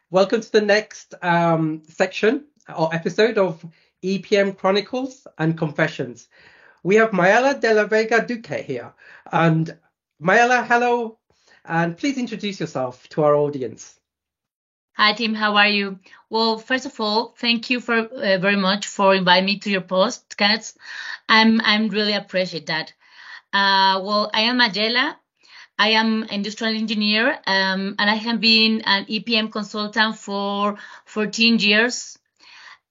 Welcome to the next section or episode of EPM Chronicles and Confessions. We have Mayela de la Vega Duque here. And Mayela, hello, and please introduce yourself to our audience. Hi, Tim. How are you? Well, first of all, thank you for very much for inviting me to your podcast. I'm really appreciate that. Well, I am Mayela. I am industrial engineer, and I have been an EPM consultant for 14 years.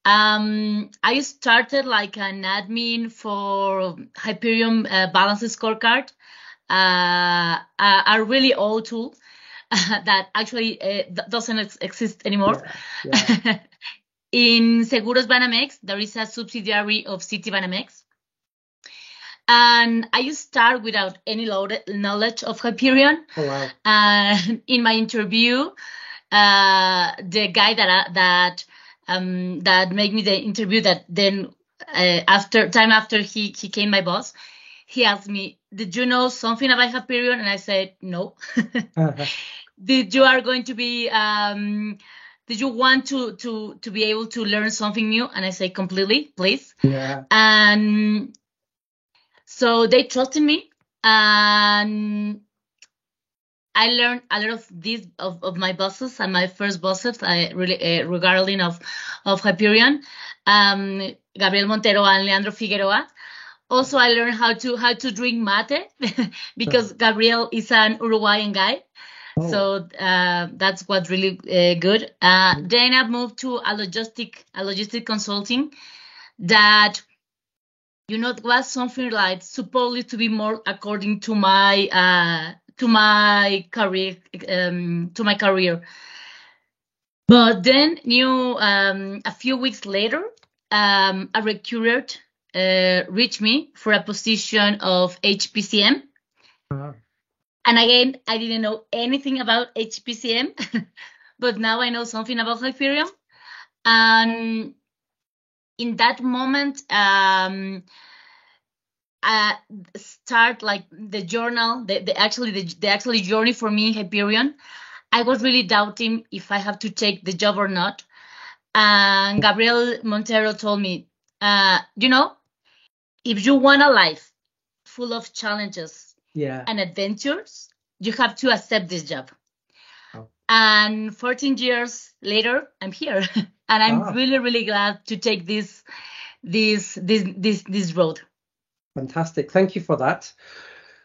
I started like an admin for Hyperion Balance Scorecard, a really old tool that actually doesn't exist anymore. Yeah. In Seguros Banamex, there is a subsidiary of Citi Banamex. And I used to start without any knowledge of Hyperion. Oh, wow. And in my interview, the guy that made me the interview, that then after he came my boss, he asked me, "Did you know something about Hyperion?" And I said, "No." Did you want to be able to learn something new? And I say, completely, please. Yeah. And so they trusted me, and I learned a lot of this of my bosses and my first bosses. I really regarding of Hyperion, Gabriel Montero and Leandro Figueroa. Also, I learned how to drink mate because Gabriel is an Uruguayan guy. Oh. So that's what's really good. Then I moved to a logistic consulting that, was something like supposedly to be more according to my career, But then, a few weeks later, a recruiter reached me for a position of HPCM. And again, I didn't know anything about HPCM, but now I know something about Hyperion. And in that moment, start like the journal, the actually journey for me in Hyperion. I was really doubting if I have to take the job or not. And Gabriel Montero told me, if you want a life full of challenges and adventures, you have to accept this job. Oh. And 14 years later, I'm here, and I'm really, really glad to take this road. Fantastic. Thank you for that.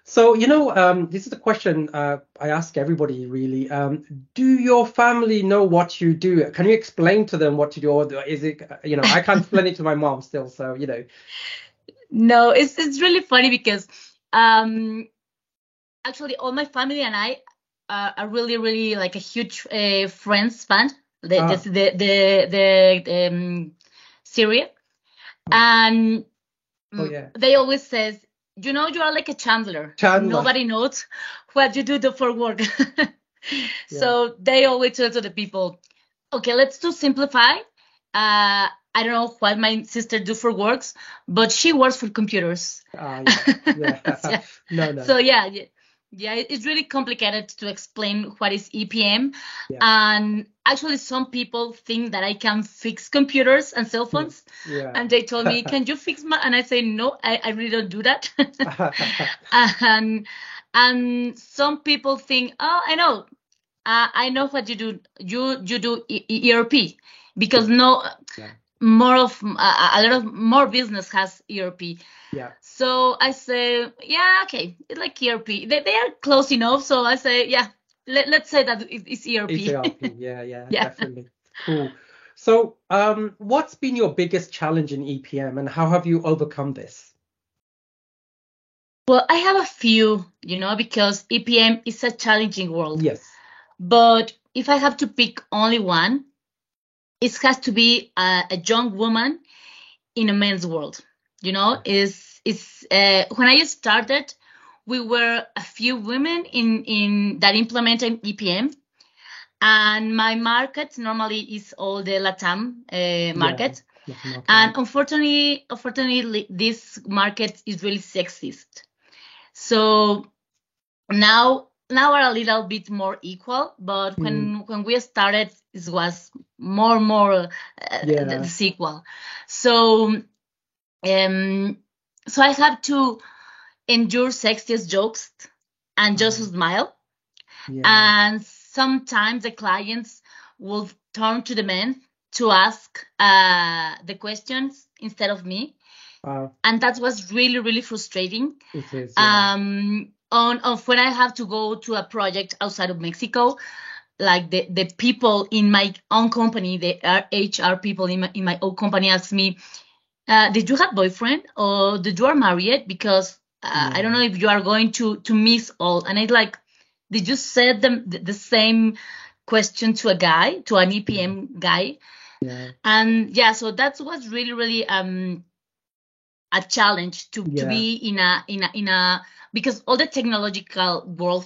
So, this is a question I ask everybody, really. Do your family know what you do? Can you explain to them what you do? Or is it, I can't explain it to my mom still, so, No, it's really funny because actually all my family and I are really, really like a huge Friends fan. The Syria. And they always says, you are like a Chandler. Nobody knows what you do for work. So they always tell to the people, okay, let's do simplify. I don't know what my sister do for works, but she works for computers. No. So yeah, it's really complicated to explain what is EPM. And actually some people think that I can fix computers and cell phones. And they told me, can you fix and I say, no, I really don't do that. And some people think, oh, I know what you do. You do ERP, because more of a lot of more business has ERP. Yeah. So I say, okay, it's like ERP. They are close enough. So I say, let's say that it's ERP. It's ERP. Yeah, definitely. Cool. So, what's been your biggest challenge in EPM, and how have you overcome this? Well, I have a few, because EPM is a challenging world. Yes. But if I have to pick only one, it has to be a young woman in a men's world. It's when I started, we were a few women in that implemented EPM, and my market normally is all the LATAM market. And unfortunately, this market is really sexist. So now now are a little bit more equal, but when we started, it was more the sequel. So so I have to endure sexist jokes and just smile. And sometimes the clients will turn to the men to ask the questions instead of me. And that was really frustrating. It is, on when I have to go to a project outside of Mexico, like the people in my own company, the HR people in my own company ask me, did you have boyfriend or did you are married? Because I don't know if you are going to miss all. And it's like, did you say the same question to a guy, to an EPM guy? And so that was really a challenge to be in a because all the technological world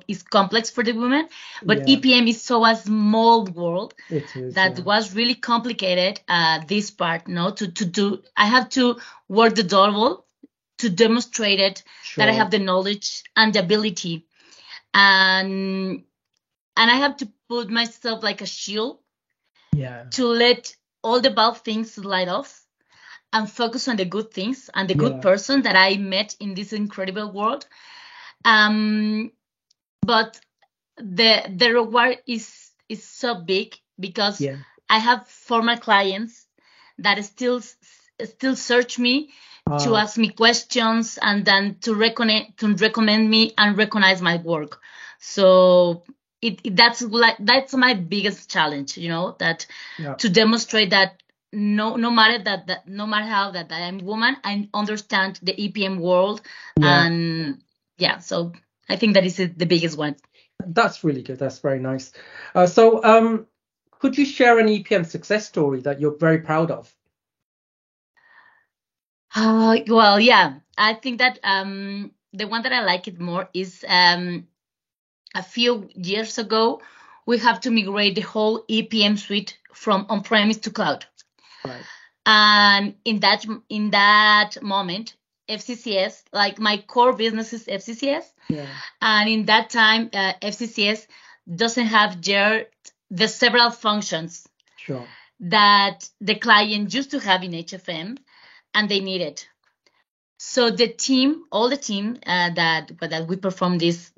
is complex for the women, but EPM is so a small world that was really complicated. This part, to do, I have to work the double to demonstrate it that I have the knowledge and the ability, and I have to put myself like a shield, to let all the bad things slide off and focus on the good things and the good person that I met in this incredible world. But the reward is so big because I have former clients that still search me to ask me questions and then to recommend me and recognize my work. So that's my biggest challenge, that to demonstrate that no matter how that I am a woman, I understand the EPM world. And so I think that is the biggest one. That's really good. That's very nice. So could you share an EPM success story that you're very proud of? Well, I think that the one that I like it more is a few years ago we have to migrate the whole EPM suite from on-premise to cloud. And in that moment, FCCS, like my core business is FCCS, and in that time, FCCS doesn't have the several functions that the client used to have in HFM, and they need it. So all the team that we perform this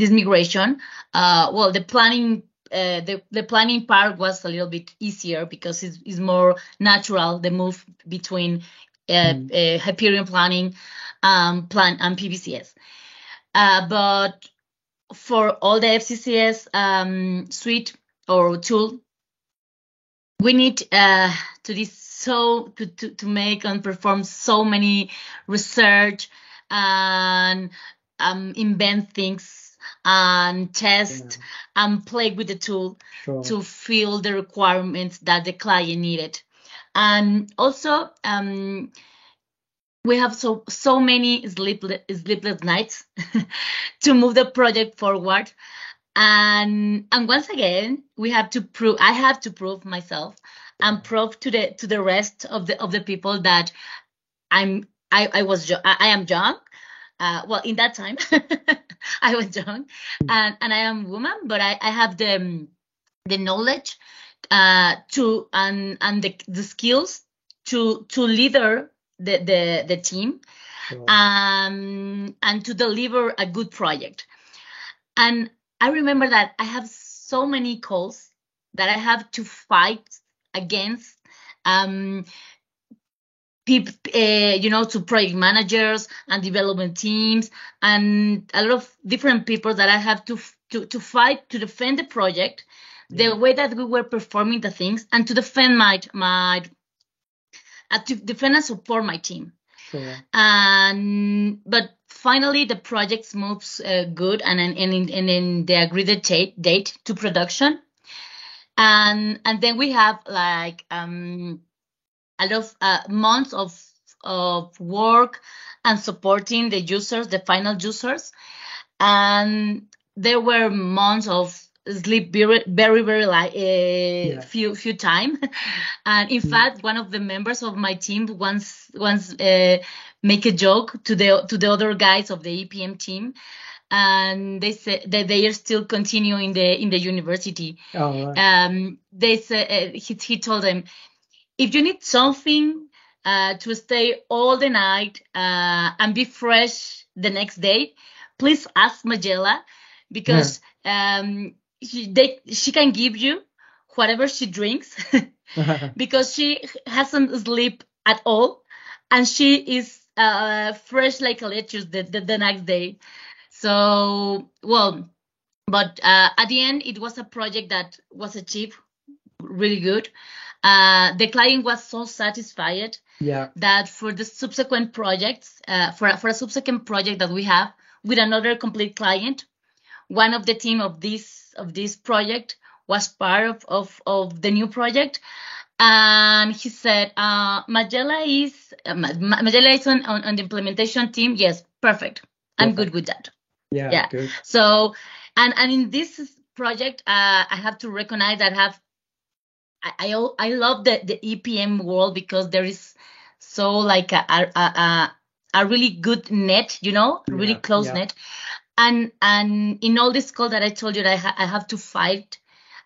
migration, the planning. The planning part was a little bit easier because it's more natural, the move between Hyperion planning and PBCS. But for all the FCCS suite or tool, we need to make and perform so many research and invent things and test and play with the tool to fill the requirements that the client needed. And also we have so many sleepless nights to move the project forward. And once again, I have to prove myself and prove to the rest of the people that I am young. In that time, I was young, and I am a woman, but I have the knowledge and the skills to leader the team, and to deliver a good project. And I remember that I have so many calls that I have to fight against. People, to project managers and development teams and a lot of different people that I have to fight to defend the project, the way that we were performing the things, and to defend to defend and support my team. But finally, the project moves good and in the agreed date to production, and then we have like a lot of months of work and supporting the users, the final users. And there were months of sleep very few time. And in fact, one of the members of my team once make a joke to the other guys of the EPM team, and they said that they are still continuing in the university. Oh, right. They said he told them, if you need something to stay all the night and be fresh the next day, please ask Magella, because she can give you whatever she drinks because she hasn't slept at all, and she is fresh like a lettuce the next day. So, well, but at the end, it was a project that was achieved really good. The client was so satisfied that for the subsequent projects, for a subsequent project that we have with another complete client, one of the team of this project was part of the new project, and he said, Magella is on the implementation team. Yes, perfect. I'm good with that. Yeah. Good. So, and in this project, I have to recognize that I love the EPM world, because there is so like a really good net, really close net. And in all this call that I told you that I have to fight,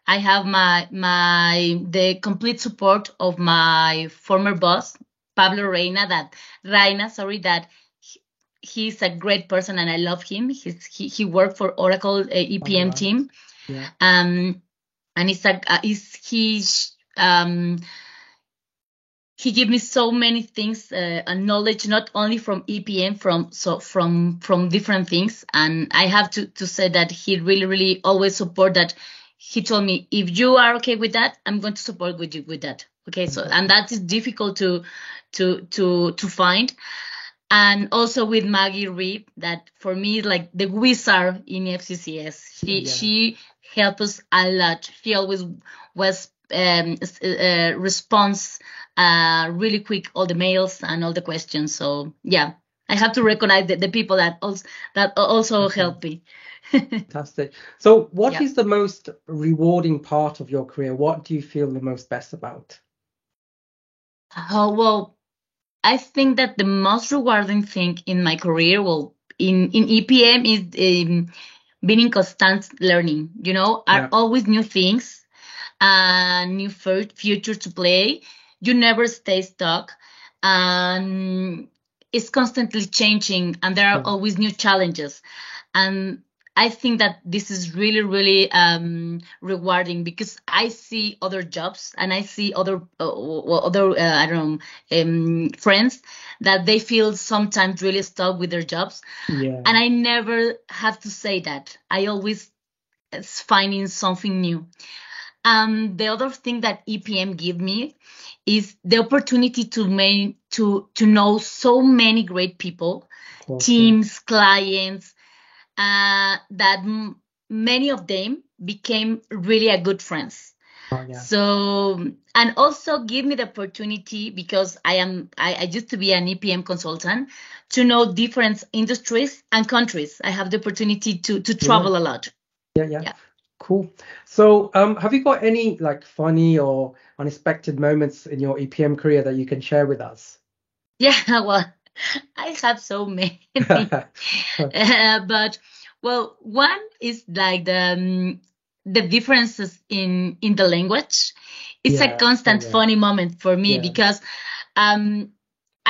I have the complete support of my former boss, Pablo Reina, that he's a great person and I love him. He worked for Oracle EPM team. Yeah. And he gave me so many things and knowledge, not only from EPM, from different things. And I have to say that he really, really always support that. He told me, if you are okay with that, I'm going to support with you with that. Okay. So, and that is difficult to find. And also with Maggie Reed, that for me is like the wizard in FCCS. She helped us a lot. She always was response really quick, all the mails and all the questions. So yeah, I have to recognize the people that also help me. Fantastic. So what is the most rewarding part of your career? What do you feel the most best about? Oh, well, I think that the most rewarding thing in my career, in EPM, is being in constant learning. Are always new things, new futures to play. You never stay stuck, and it's constantly changing, and there are always new challenges. And I think that this is really, really rewarding, because I see other jobs and I see other I don't know, friends that they feel sometimes really stuck with their jobs. And I never have to say that. I always finding something new. The other thing that EPM give me is the opportunity to know so many great people, teams, clients, that many of them became really a good friends. So, and also give me the opportunity, because I used to be an EPM consultant, to know different industries and countries. I have the opportunity to travel a lot. Yeah. Cool. So, have you got any like funny or unexpected moments in your EPM career that you can share with us? Yeah, well, I have so many. But well, one is like the differences in the language. It's a constant funny moment for me, because I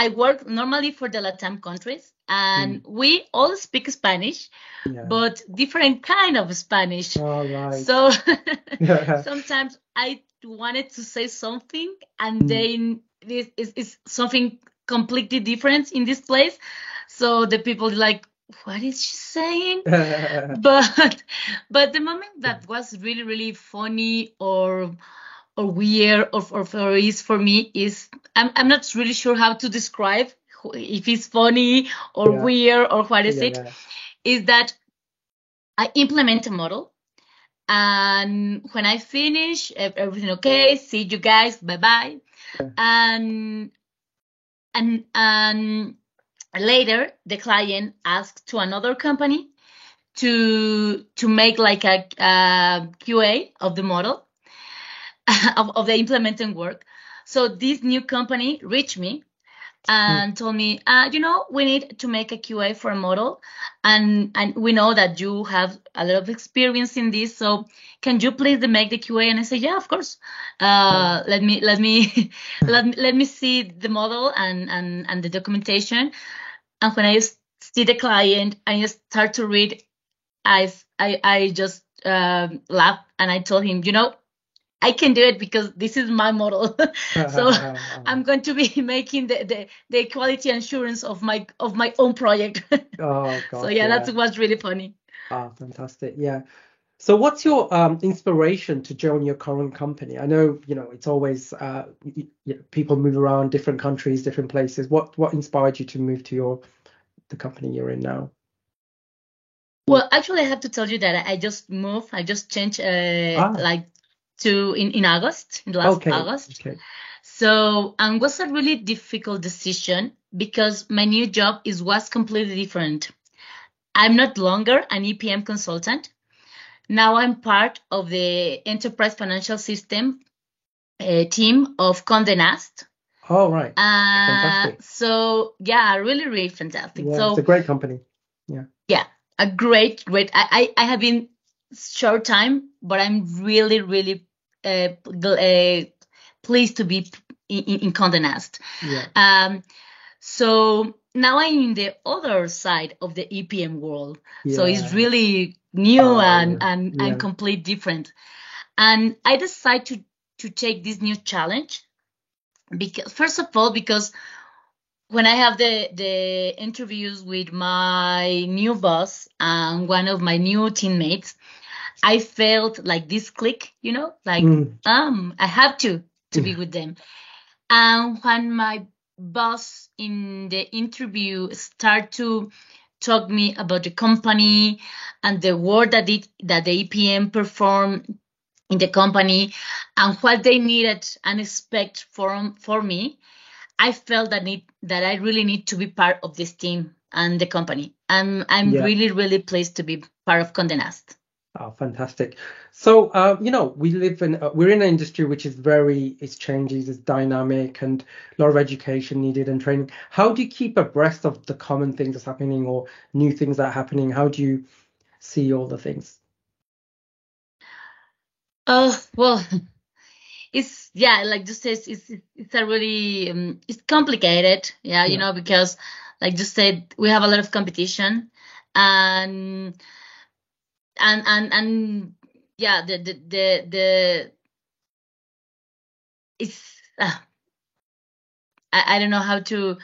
work normally for the Latam countries, and we all speak Spanish, but different kind of Spanish. So sometimes I wanted to say something, and then this is something completely different in this place. So the people like, what is she saying? But the moment that was really, really funny or weird or is for me is, I'm not really sure how to describe if it's funny or weird or what is it. Is that I implement a model, and when I finish, everything okay, see you guys, bye. And later the client asks to another company to make like a QA of the model of the implementing work. So this new company reached me and told me, we need to make a QA for a model, and we know that you have a lot of experience in this, so can you please make the QA? And I said, yeah, of course. Let me let me see the model and the documentation. And when I see the client, I start to read, I just laughed, and I told him, I can do it because this is my model. So I'm going to be making the quality assurance of my own project. Oh gosh, so that was really funny. Fantastic. Yeah. So what's your inspiration to join your current company? I know, it's always people move around different countries, different places. What inspired you to move to the company you're in now? Well, actually, I have to tell you that I just moved. I just changed in August, in the last August. Okay. So, and was a really difficult decision because my new job was completely different. I'm not longer an EPM consultant. Now I'm part of the enterprise financial system team of Condé Nast. Oh, right. Fantastic. So, yeah, really, really fantastic. Yeah, so it's a great company. Yeah, a great. I have been short time, but I'm really, really pleased to be in Condé Nast. Yeah. So now I'm in the other side of the EPM world. Yeah. So it's really new and complete different. And I decided to take this new challenge because, first of all, because when I have the interviews with my new boss and one of my new teammates, I felt like this click, I have to be with them. And when my boss in the interview start to talk me about the company and the work that the EPM performed in the company and what they needed and expect for me, I felt that I really need to be part of this team and the company. And I'm really, really pleased to be part of Condé Nast. Oh, fantastic. So, we're in an industry which is it's changing, it's dynamic, and a lot of education needed and training. How do you keep abreast of the common things that's happening or new things that are happening? How do you see all the things? Oh, well, it's, like just says, it's a really, it's complicated. Yeah, because like just said, we have a lot of competition and yeah, the it's I don't know how to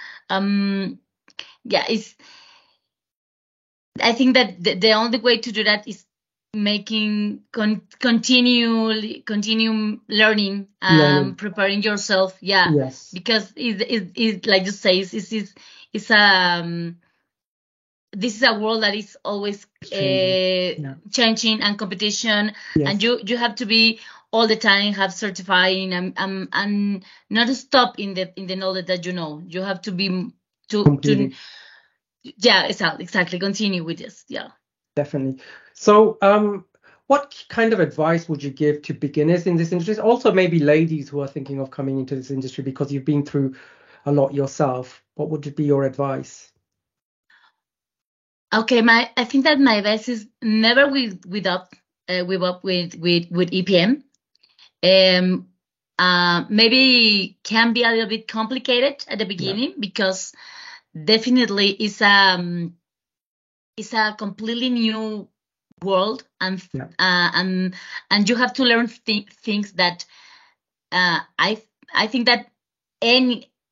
it's I think that the only way to do that is making continue learning preparing yourself. Yes. Because it like you say it's this is a world that is always changing and competition. Yes. And you have to be all the time, have certifying and not stop in the knowledge that you have to be to exactly continue with this. Definitely. So what kind of advice would you give to beginners in this industry? Also maybe ladies who are thinking of coming into this industry because you've been through a lot yourself. What would be your advice? Okay, I think that my advice is never with EPM. Maybe can be a little bit complicated at the beginning because definitely it's a completely new world and you have to learn things that I think that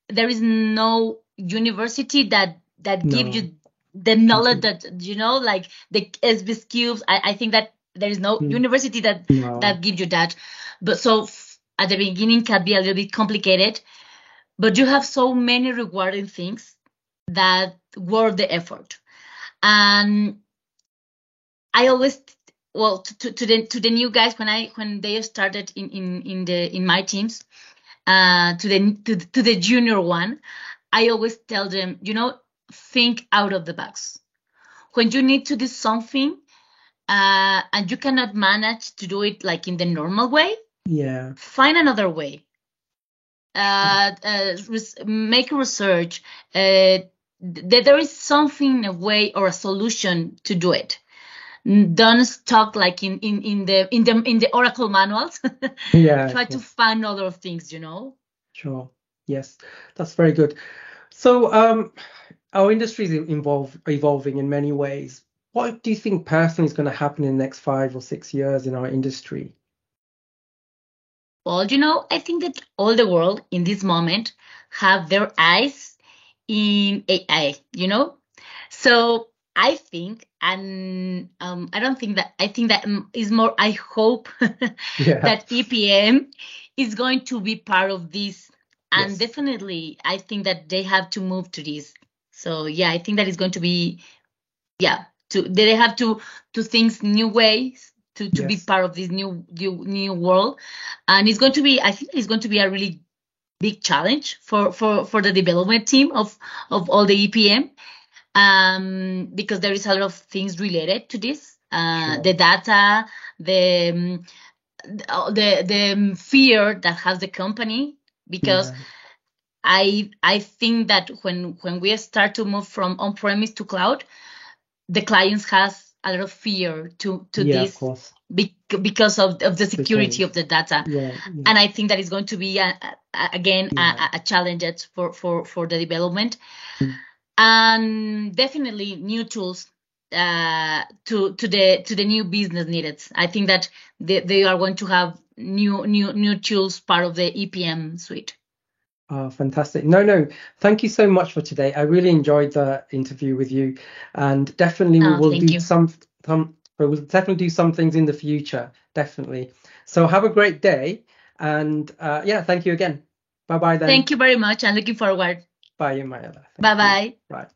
there is no university that gives you the knowledge that like the SB skills. I think that there is no university that gives you that. But so at the beginning can be a little bit complicated, but you have so many rewarding things that worth the effort. And I always to the new guys when they started in my teams, to the junior one, I always tell them, think out of the box. When you need to do something, and you cannot manage to do it like in the normal way, Yeah. find another way. Make research. There is something, a way or a solution to do it. Don't stuck like in the Oracle manuals. Yeah. Try to find other things, Sure. Yes, that's very good. So, our industry is evolving in many ways. What do you think personally is going to happen in the next 5 or 6 years in our industry? Well, I think that all the world in this moment have their eyes in AI, So I think, and I think that is more, I hope Yeah. that EPM is going to be part of this. And Yes. definitely, I think that they have to move to this. So yeah, I think that is going to be, they have to think new ways to be Yes. part of this new world. And I think it's going to be a really big challenge for the development team of all the EPM, because there is a lot of things related to this, Sure. the data, the fear that has the company, because Yeah. I think that when we start to move from on-premise to cloud, the clients has a lot of fear to Yeah, of this, course. because of the security Because of the data. yeah. And I think that is going to be again Yeah. a challenge for the development, Mm. and definitely new tools to the new business needed. I think that they are going to have new tools part of the EPM suite. Oh, fantastic. No, thank you so much for today. I really enjoyed the interview with you, and definitely we will Thank do you. we will definitely do some things in the future, definitely. So have a great day, and yeah, thank you again. Bye bye then. Thank you very much. I'm looking forward. Bye, Mayala. Bye bye. Bye.